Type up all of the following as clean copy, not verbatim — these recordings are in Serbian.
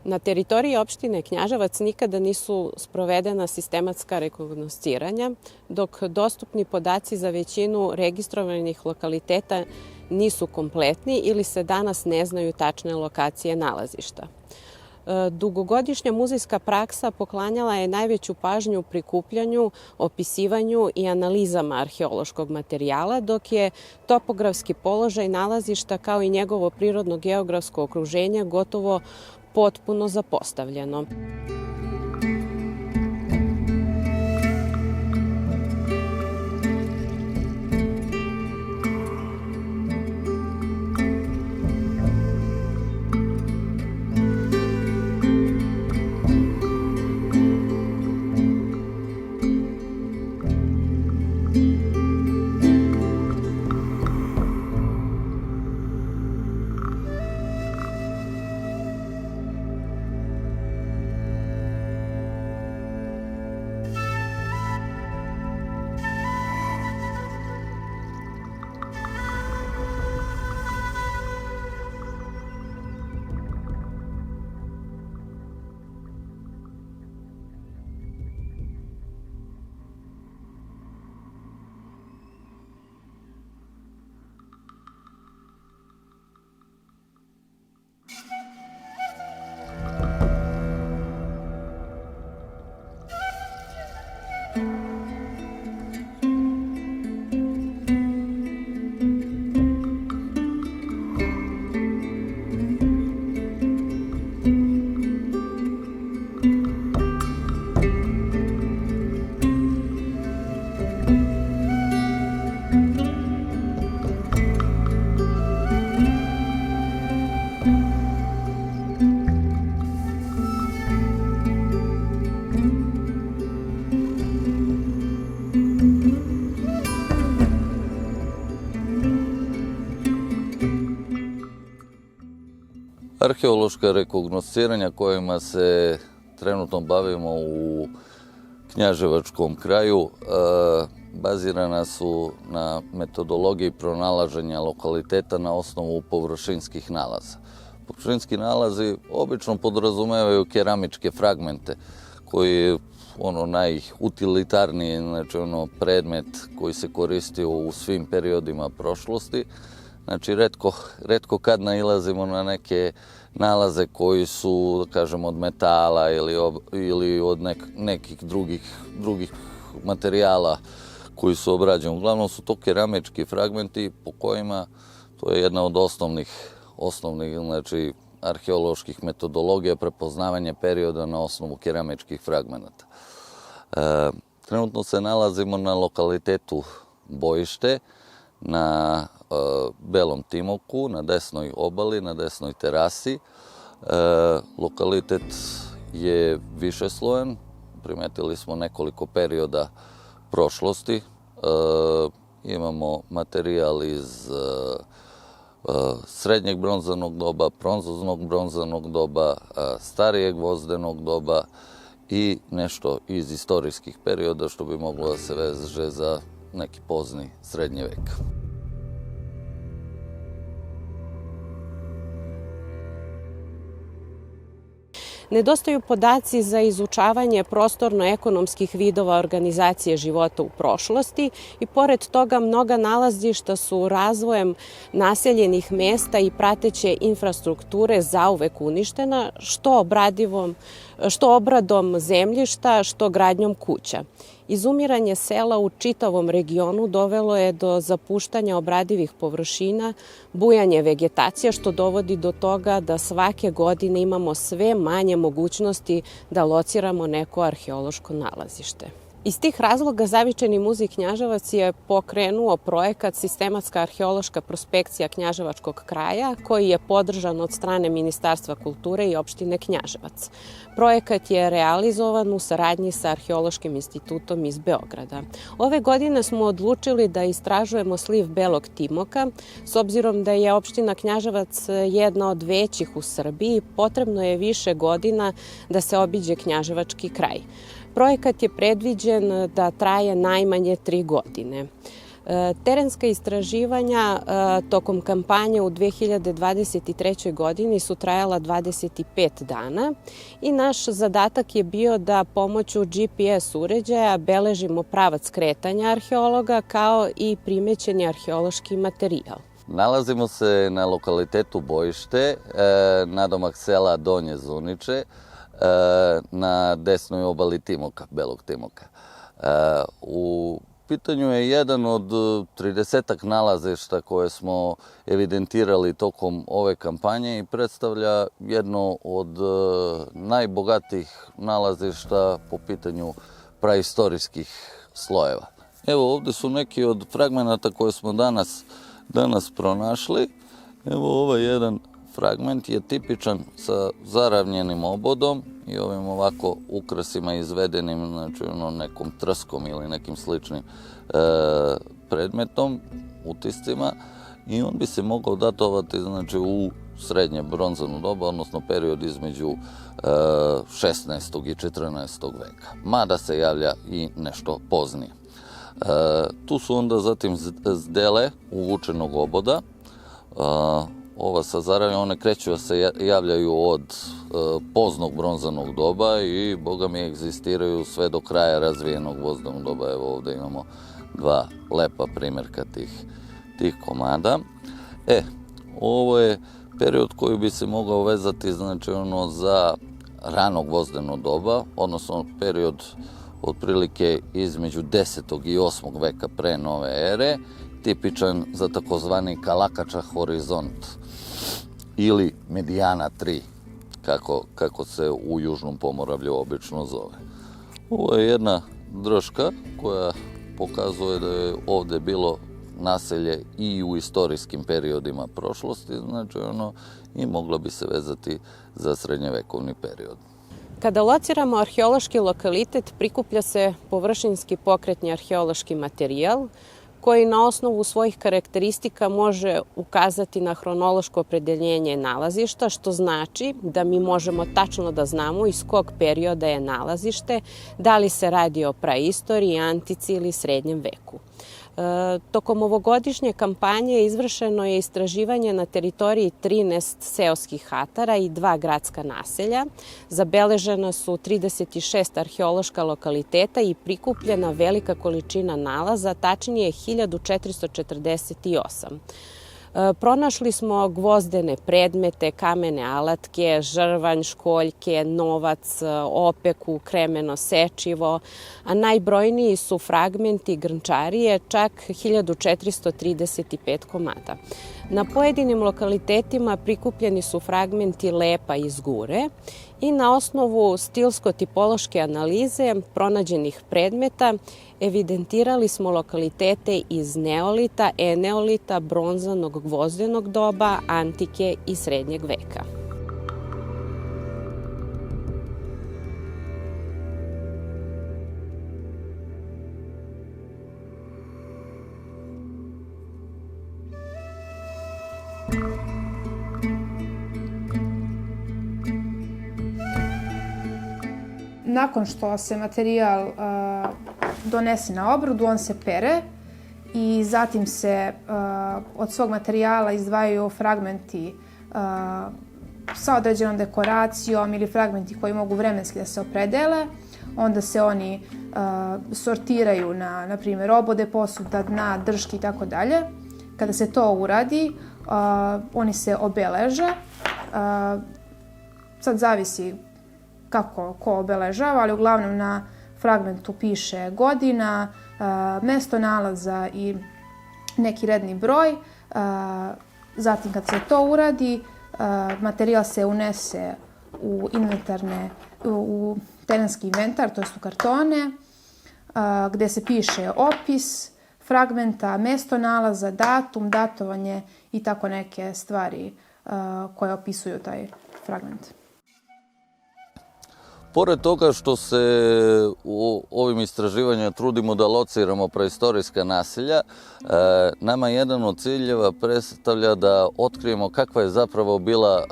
Na teritoriji opštine Knjaževac nikada nisu sprovedena sistematska rekognosciranja, dok dostupni podaci za većinu registrovanih lokaliteta nisu kompletni ili se danas ne znaju tačne lokacije nalazišta. Dugogodišnja muzejska praksa poklanjala je najveću pažnju prikupljanju, opisivanju i analizama arheološkog materijala, dok je topografski položaj nalazišta kao i njegovo prirodno-geografsko okruženje gotovo potpuno zapostavljeno. Arheološka rekognosciranja kojima se trenutno bavimo u Knjaževačkom kraju bazirana su na metodologiji pronalaženja lokaliteta na osnovu površinskih nalaza. Površinski nalazi obično podrazumevaju keramičke fragmente koji je najutilitarniji, znači predmet koji se koristio u svim periodima prošlosti. Znači, retko kad nailazimo na neke nalaze koji su, da kažem, od metala ili od nekih drugih materijala koji su obrađeni. Uglavnom su to keramički fragmenti po kojima, to je jedna od osnovnih znači, arheoloških metodologija prepoznavanja perioda na osnovu keramičkih fragmenata. Trenutno se nalazimo na lokalitetu Bojište, na Belom Timoku, na desnoj obali, na desnoj terasi. Lokalitet je višeslojan, primetili smo nekoliko perioda prošlosti. Imamo materijal iz srednjeg bronzanog doba, bronzoznog bronzanog doba, starijeg gvozdenog doba i nešto iz istorijskih perioda što bi moglo da se veže za neki pozni srednji vek. Nedostaju podaci za izučavanje prostorno-ekonomskih vidova organizacije života u prošlosti i pored toga mnoga nalazišta su razvojem naseljenih mesta i prateće infrastrukture zauvek uništena, što obradom zemljišta, što gradnjom kuća. Izumiranje sela u čitavom regionu dovelo je do zapuštanja obradivih površina, bujanje vegetacije, što dovodi do toga da svake godine imamo sve manje mogućnosti da lociramo neko arheološko nalazište. Iz tih razloga Zavičajni muzej Knjaževac je pokrenuo projekat Sistematska arheološka prospekcija Knjaževačkog kraja, koji je podržan od strane Ministarstva kulture i opštine Knjaževac. Projekat je realizovan u saradnji sa Arheološkim institutom iz Beograda. Ove godine smo odlučili da istražujemo sliv Belog Timoka. S obzirom da je opština Knjaževac jedna od većih u Srbiji, potrebno je više godina da se obiđe Knjaževački kraj. Projekat je predviđen da traje najmanje 3 godine. Terenska istraživanja tokom kampanje u 2023. godini su trajala 25 dana i naš zadatak je bio da pomoću GPS uređaja beležimo pravac kretanja arheologa kao i primećeni arheološki materijal. Nalazimo se na lokalitetu Bojište, nadomak sela Donje Zuniče, na desnoj obali Timoka, Belog Timoka. U pitanju je jedan od 30-ak nalazišta koje smo evidentirali tokom ove kampanje i predstavlja jedno od najbogatijih nalazišta po pitanju praistorijskih slojeva. Evo ovdje su neki od fragmenata koje smo danas pronašli. Evo ovaj jedan fragment je tipičan sa zaravnjenim obodom i ovim ovako ukrasima izvedenim, znači nekom trskom ili nekim sličnim predmetom, utiscima, i on bi se mogao datovati znači u srednje bronzano doba, odnosno period između 16. i 14. veka. Mada se javlja i nešto poznije. Tu su onda zatim zdele uvučenog oboda. Ova sa zaravljanjem, one kreću da se javljaju od poznog bronzanog doba i, boga mi, egzistiraju sve do kraja razvijenog voznog doba. Evo ovdje imamo dva lepa primjerka tih komada. Ovo je period koji bi se mogao vezati znači za ranog vozdeno doba, odnosno period otprilike između 10. i 8. veka pre nove ere, tipičan za takozvani Kalakača horizont ili Medijana 3, kako se u Južnom Pomoravlju obično zove. Ovo je jedna drška koja pokazuje da je ovdje bilo naselje i u istorijskim periodima prošlosti, znači i mogla bi se vezati za srednjevekovni period. Kada lociramo arheološki lokalitet, prikuplja se površinski pokretni arheološki materijal koji na osnovu svojih karakteristika može ukazati na hronološko opredeljenje nalazišta, što znači da mi možemo tačno da znamo iz kog perioda je nalazište, da li se radi o praistoriji, antici ili srednjem veku. Tokom ovogodišnje kampanje izvršeno je istraživanje na teritoriji 13 seoskih hatara i 2 gradska naselja. Zabeležena su 36 arheološka lokaliteta i prikupljena velika količina nalaza, tačnije 1448. Pronašli smo gvozdene predmete, kamene alatke, žrvanj, školjke, novac, opeku, kremeno sečivo, a najbrojniji su fragmenti grnčarije, čak 1435 komada. Na pojedinim lokalitetima prikupljeni su fragmenti lepa iz Gure i na osnovu stilsko-tipološke analize pronađenih predmeta evidentirali smo lokalitete iz neolita, eneolita, bronzanog gvozdenog doba, antike i srednjeg veka. Nakon što se materijal donese na obradu, on se pere i zatim se od svog materijala izdvajaju fragmenti sa određenom dekoracijom ili fragmenti koji mogu vremenski da se opredele. Onda se oni sortiraju na primjer, obode, posuda, dna, drški i tako dalje. Kada se to uradi, oni se obeleže. Sad zavisi kako ko obeležava, ali uglavnom na fragmentu piše godina, mesto nalaza i neki redni broj. Zatim kad se to uradi, materijal se unese u terenski inventar, to jest u kartone, gde se piše opis fragmenta, mesto nalaza, datum, datovanje i tako neke stvari koje opisuju taj fragment. Pored toga što se u ovim istraživanjima trudimo da lociramo praistorijska naselja, nama jedan od ciljeva predstavlja da otkrijemo kakva je zapravo bila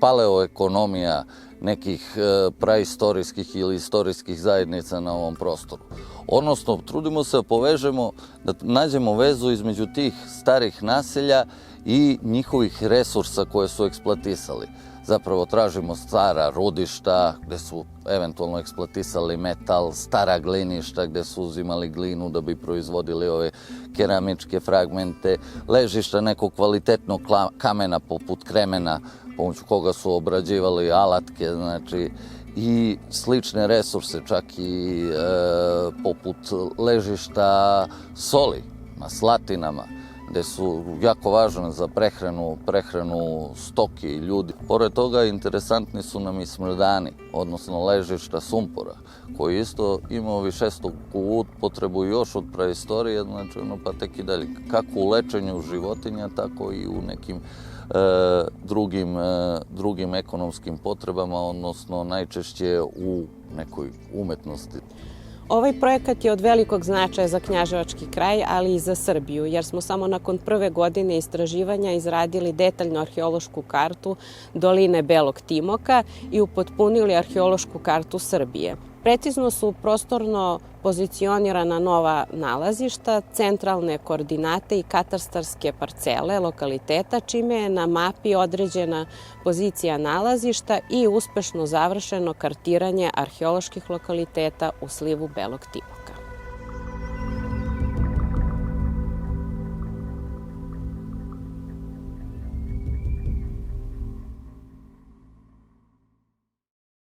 paleoekonomija nekih praistorijskih ili istorijskih zajednica na ovom prostoru. Odnosno, trudimo se da povežemo, da nađemo vezu između tih starih naselja i njihovih resursa koje su eksploatisali. Zapravo tražimo stara rodišta gde su eventualno eksploatisali metal, stara gliništa gde su uzimali glinu da bi proizvodili ove keramičke fragmente, ležišta nekog kvalitetnog kamena poput kremena, pomoću koga su obrađivali alatke, znači, i slične resurse, čak i poput ležišta soli na slatinama, gde su jako važne za prehranu stoke i ljudi. Pored toga, interesantni su nam i smrdani, odnosno ležišta sumpora, koji isto imao višestruku upotrebu još od praistorije, znači pa tek i dalje, kako u lečenju životinja, tako i u nekim drugim ekonomskim potrebama, odnosno najčešće u nekoj umetnosti. Ovaj projekat je od velikog značaja za Knjaževački kraj, ali i za Srbiju, jer smo samo nakon prve godine istraživanja izradili detaljnu arheološku kartu doline Belog Timoka i upotpunili arheološku kartu Srbije. Precizno su prostorno pozicionirana nova nalazišta, centralne koordinate i katastarske parcele lokaliteta, čime je na mapi određena pozicija nalazišta i uspešno završeno kartiranje arheoloških lokaliteta u slivu Belog Timoka.